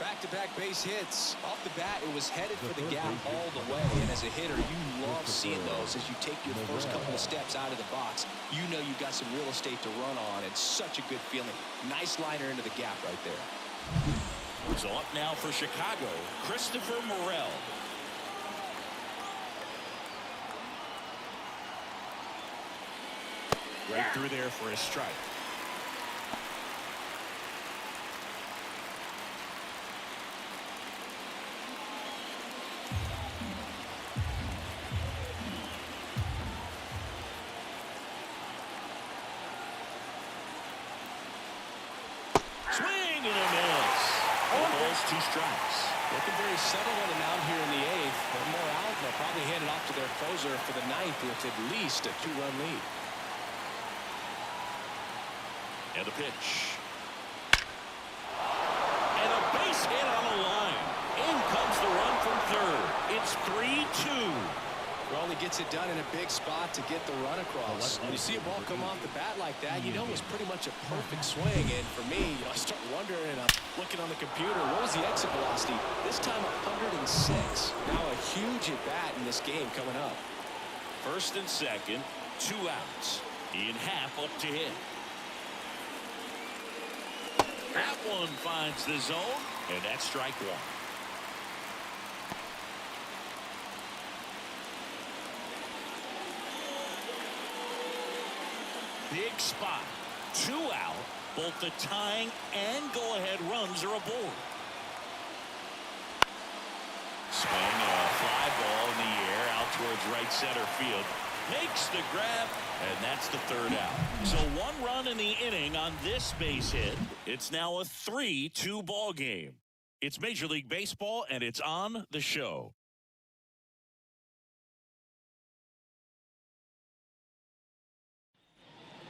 [SPEAKER 2] Back-to-back base hits. Off the bat, it was headed for the gap all the way. And as a hitter, you love seeing those as you take your first couple of steps out of the box. You know you've got some real estate to run on. It's such a good feeling. Nice liner into the gap right there.
[SPEAKER 1] So up now for Chicago, Christopher Morel. Right through there for a strike. Swing and a miss. 2 strikes.
[SPEAKER 2] Looking very settled on the mound here in the 8th. One more out, and they'll probably hand it off to their closer for the 9th with at least a 2-run lead.
[SPEAKER 1] And the pitch. And a base hit on the line. In comes the run from third. It's 3-2.
[SPEAKER 2] Well, he gets it done in a big spot to get the run across. When you see a ball come off the bat like that, you know it was pretty much a perfect swing. And for me, I start wondering, and I'm looking on the computer, what was the exit velocity? This time 106. Now a huge at-bat in this game coming up.
[SPEAKER 1] First and second, 2 outs. Ian Happ up to hit. That one finds the zone, and that's strike 1. Big spot. 2 out. Both the tying and go-ahead runs are aboard. Swing a fly ball in the air out towards right center field. Makes the grab, and that's the 3rd out. So 1 run in the inning on this base hit. It's now a 3-2 ball game. It's Major League Baseball, and it's on the show.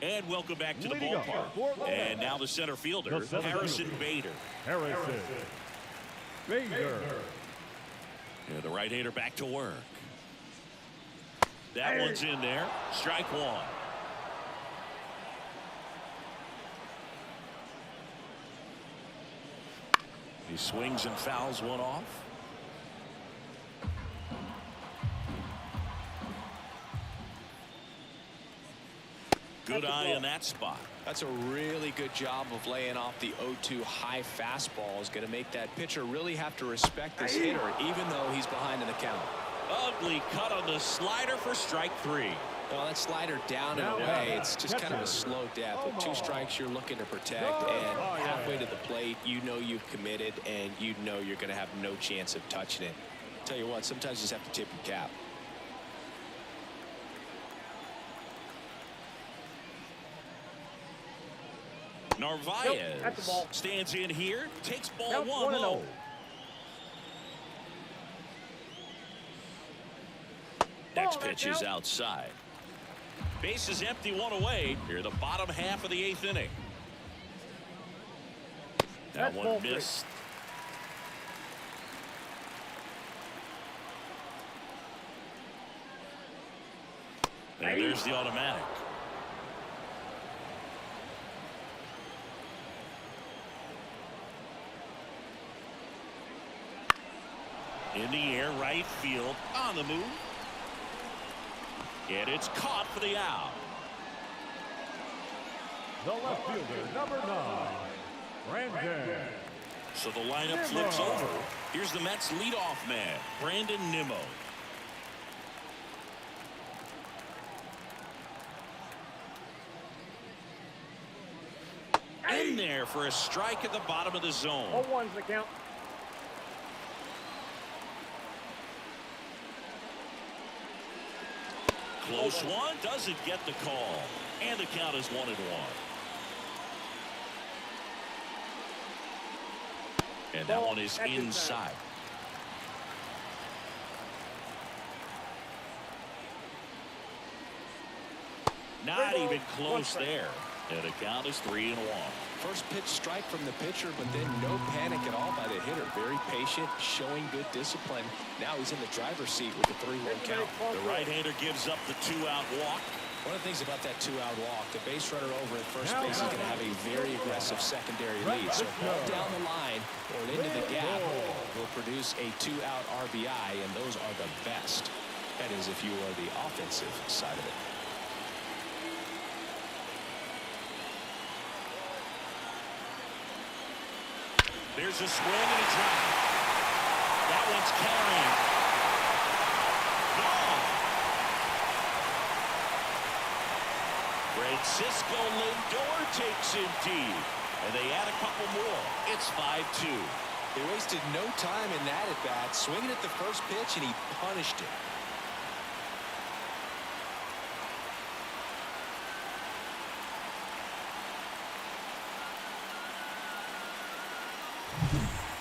[SPEAKER 1] And welcome back to the ballpark. And now the center fielder, Harrison Bader.
[SPEAKER 3] Harrison Bader.
[SPEAKER 1] Yeah, the right-hander back to work. That one's in there. Strike one. He swings and fouls one off. Good eye in that spot.
[SPEAKER 2] That's a really good job of laying off the 0-2 high fastball. Is going to make that pitcher really have to respect this hitter, even though he's behind in the count.
[SPEAKER 1] Ugly cut on the slider for strike three.
[SPEAKER 2] Well, that slider down and away, it's just kind of a slow death. With 2 strikes, you're looking to protect, and halfway to the plate, you know you've committed, and you know you're going to have no chance of touching it. Tell you what, sometimes you just have to tip your cap.
[SPEAKER 1] Narvaez
[SPEAKER 4] That's the ball.
[SPEAKER 1] stands in here, takes ball
[SPEAKER 4] Nope,
[SPEAKER 1] 1 low. Next pitch is outside. Base is empty, 1 away. Here, the bottom half of the 8th inning. That one missed. And there's the automatic. In the air, right field, on the move. And it's caught for the out.
[SPEAKER 3] The left fielder, number 9, Brandon.
[SPEAKER 1] So the lineup flips over. Here's the Mets leadoff man, Brandon Nimmo. In there for a strike at the bottom of the zone.
[SPEAKER 4] 0-1's the count.
[SPEAKER 1] Close one, doesn't get the call. And the count is 1-1. And that one is inside. Not even close there. And the count is 3-1.
[SPEAKER 2] First pitch strike from the pitcher, but then no panic at all by the hitter. Very patient, showing good discipline. Now he's in the driver's seat with the 3-1 count.
[SPEAKER 1] The right-hander gives up the 2-out walk.
[SPEAKER 2] One of the things about that 2-out walk, the base runner over at first base is going to have a very aggressive secondary lead. So ball down the line or into the gap will produce a 2-out RBI, and those are the best. That is, if you are the offensive side of it.
[SPEAKER 1] There's a swing and a drive. That one's carrying. Gone. Francisco Lindor takes him deep. And they add a couple more. It's 5-2.
[SPEAKER 2] They wasted no time in that at-bat, swinging at the first pitch, and he punished it.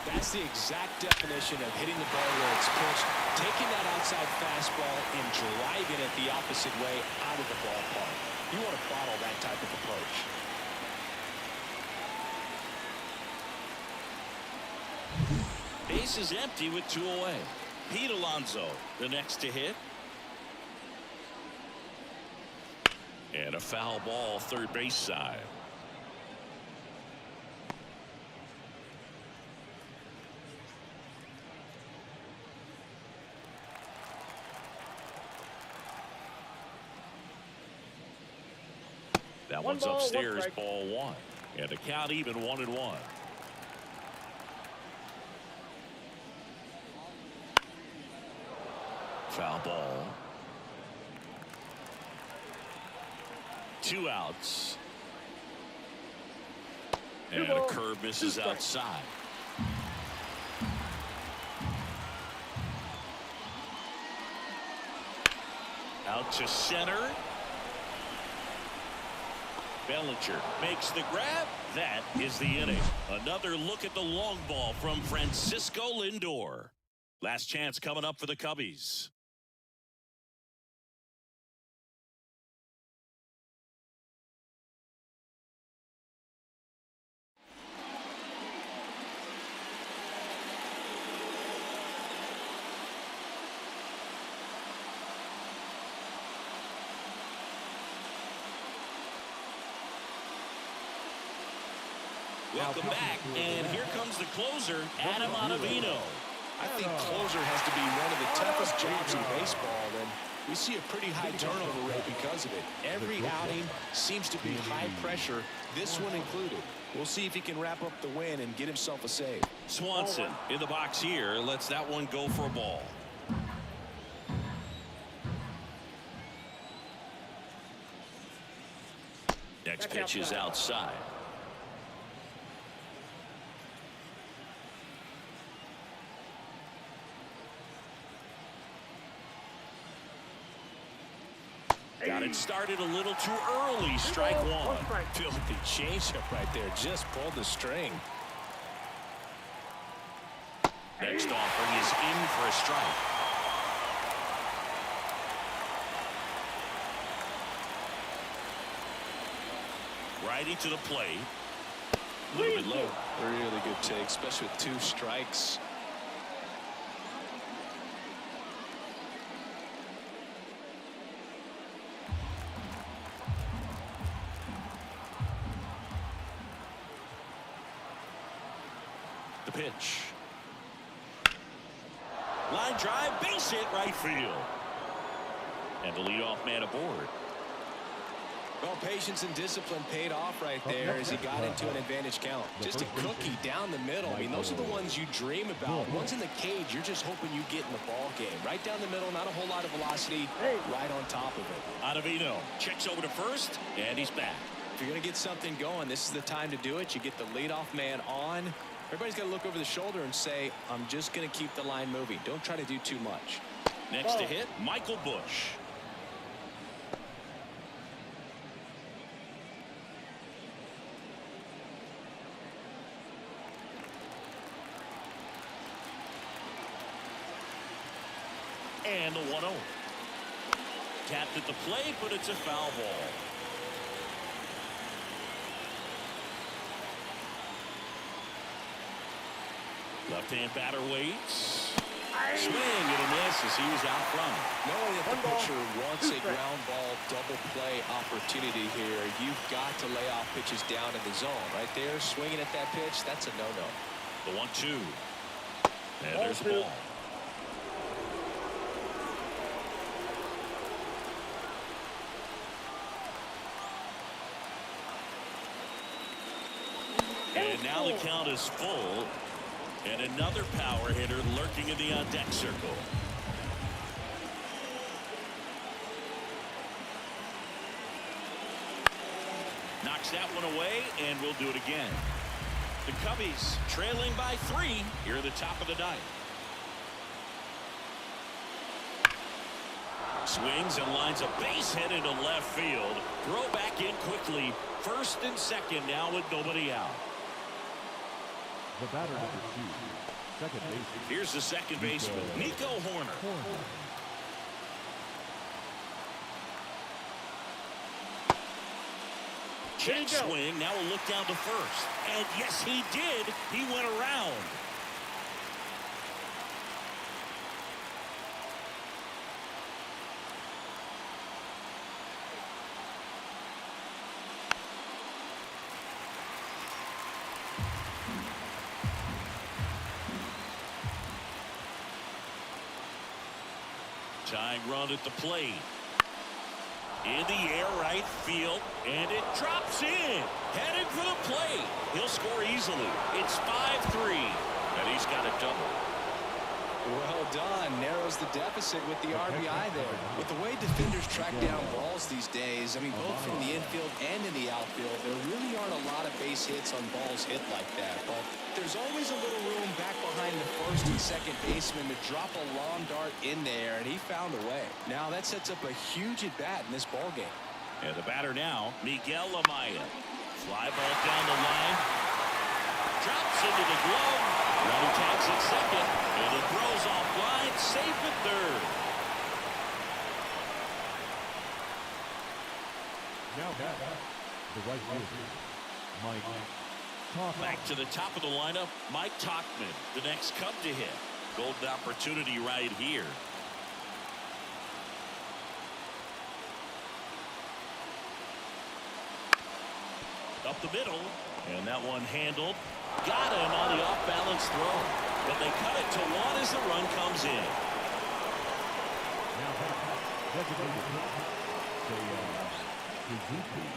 [SPEAKER 2] That's the exact definition of hitting the ball where it's pitched, taking that outside fastball and driving it the opposite way out of the ballpark. You want to bottle that type of approach.
[SPEAKER 1] Base is empty with 2 away. Pete Alonso, the next to hit. And a foul ball, third base side. That one's upstairs, ball 1. And the count even 1-1. Foul ball. 2 outs. And a curve misses outside. Out to center. Bellinger makes the grab. That is the inning. Another look at the long ball from Francisco Lindor. Last chance coming up for the Cubbies. Welcome back, and here comes the closer, Adam Ottavino.
[SPEAKER 2] I think closer has to be one of the toughest jobs in baseball, and we see a pretty high turnover rate because of it. Every outing seems to be high pressure, this one included. We'll see if he can wrap up the win and get himself a save.
[SPEAKER 1] Swanson in the box here lets that one go for a ball. Next pitch is outside. Got it started a little too early. Strike one.
[SPEAKER 2] Filthy changeup right there. Just pulled the string.
[SPEAKER 1] Next offering is in for a strike. Righty to the plate. A little bit low.
[SPEAKER 2] Really good take, especially with 2 strikes.
[SPEAKER 1] The pitch. Line drive, base hit, right field. And the leadoff man aboard.
[SPEAKER 2] Well, patience and discipline paid off right there as he got into an advantage count. Just a cookie down the middle. I mean, those are the ones you dream about. Ones in the cage, you're just hoping you get in the ball game. Right down the middle, not a whole lot of velocity, right on top of it.
[SPEAKER 1] Ottavino checks over to first, and he's back.
[SPEAKER 2] If you're going to get something going, this is the time to do it. You get the leadoff man on. Everybody's got to look over the shoulder and say, I'm just going to keep the line moving. Don't try to do too much.
[SPEAKER 1] Next to hit, Michael Bush. And the 1-0. Tapped at the plate, but it's a foul ball. Left-hand batter waits. Swing and a miss as he was out front.
[SPEAKER 2] Knowing that the pitcher wants a ground ball double play opportunity here, you've got to lay off pitches down in the zone. Right there, swinging at that pitch, that's a no-no.
[SPEAKER 1] The 1-2. And there's the ball. And now the count is full. And another power hitter lurking in the on-deck circle. Knocks that one away, and we'll do it again. The Cubbies trailing by 3 here at the top of the 9th. Swings and lines a base hit into left field. Throw back in quickly. First and second now with nobody out.
[SPEAKER 3] The batter number 2, second baseman.
[SPEAKER 1] Here's the second baseman, Nico Horner. Check swing. Now a look down to first. And yes, he did. He went around. Tying run at the plate. In the air, right field, and it drops in. Headed for the plate. He'll score easily. It's 5-3, and he's got a double.
[SPEAKER 2] Well done. Narrows the deficit with the RBI there. With the way defenders track down balls these days, I mean, both from the infield and in the outfield, there really aren't a lot of base hits on balls hit like that. But there's always a little room back behind the first and second baseman to drop a long dart in there, and he found a way. Now that sets up a huge at-bat in this ball game.
[SPEAKER 1] And the batter now, Miguel Amaya. Fly ball down the line. Drops into the glove. Running tags at second. And it throws off line. Safe at third.
[SPEAKER 3] Now back, the right fielder, Mike Tauchman.
[SPEAKER 1] Back to the top of the lineup, Mike Tauchman, the next Cub to hit. Golden opportunity right here. Up the middle. And that one handled. Got him on the off-balance throw. But they cut it to 1 as the run comes in.
[SPEAKER 3] Now designated Suzuki.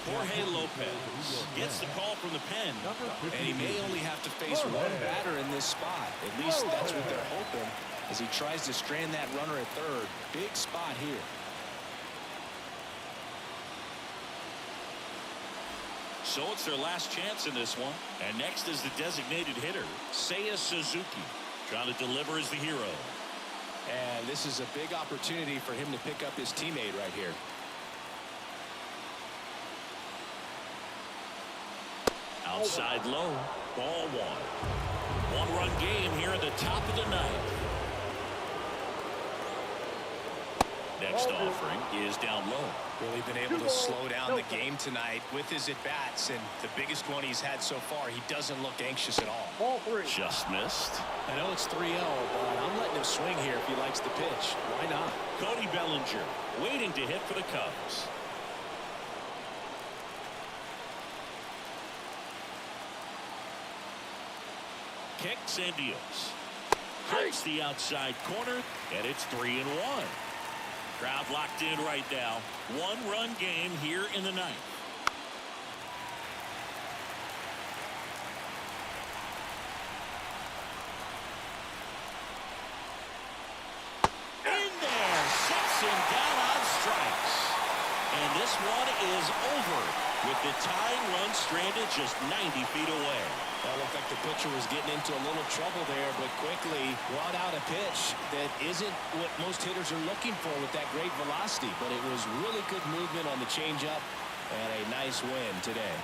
[SPEAKER 1] Jorge Lopez gets the call from the pen.
[SPEAKER 2] And he may only have to face one batter in this spot. At least that's what they're hoping as he tries to strand that runner at third. Big spot here.
[SPEAKER 1] So it's their last chance in this one. And next is the designated hitter, Seiya Suzuki. Trying to deliver as the hero.
[SPEAKER 2] And this is a big opportunity for him to pick up his teammate right here.
[SPEAKER 1] Outside low, ball 1. One-run game here at the top of the ninth. Next offering is down low.
[SPEAKER 2] Really been able to slow down the game tonight with his at-bats, and the biggest one he's had so far, he doesn't look anxious at all.
[SPEAKER 4] Ball 3.
[SPEAKER 1] Just missed.
[SPEAKER 2] I know it's 3-0, but I'm letting him swing here if he likes the pitch. Why not?
[SPEAKER 1] Cody Bellinger waiting to hit for the Cubs. Kicks and deals. Hits the outside corner, and it's 3-1. Crowd locked in right now. One-run game here in the ninth. In there, sets him down on strikes. And this one is over with the tying run stranded just 90 feet away.
[SPEAKER 2] That looked like the pitcher was getting into a little trouble there, but quickly brought out a pitch that isn't what most hitters are looking for with that great velocity. But it was really good movement on the changeup and a nice win today.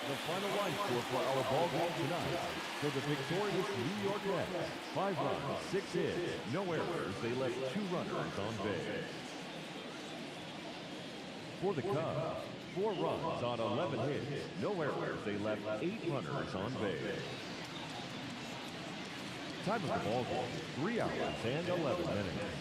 [SPEAKER 3] The final line score for our ball game tonight. For the victorious New York Mets, 5 runs, 6 hits, no errors. They left 2 runners on base. For the Cubs, 4 runs on 11 hits, no errors. They left 8 runners on base. Time of the ball game, 3 hours and 11 minutes.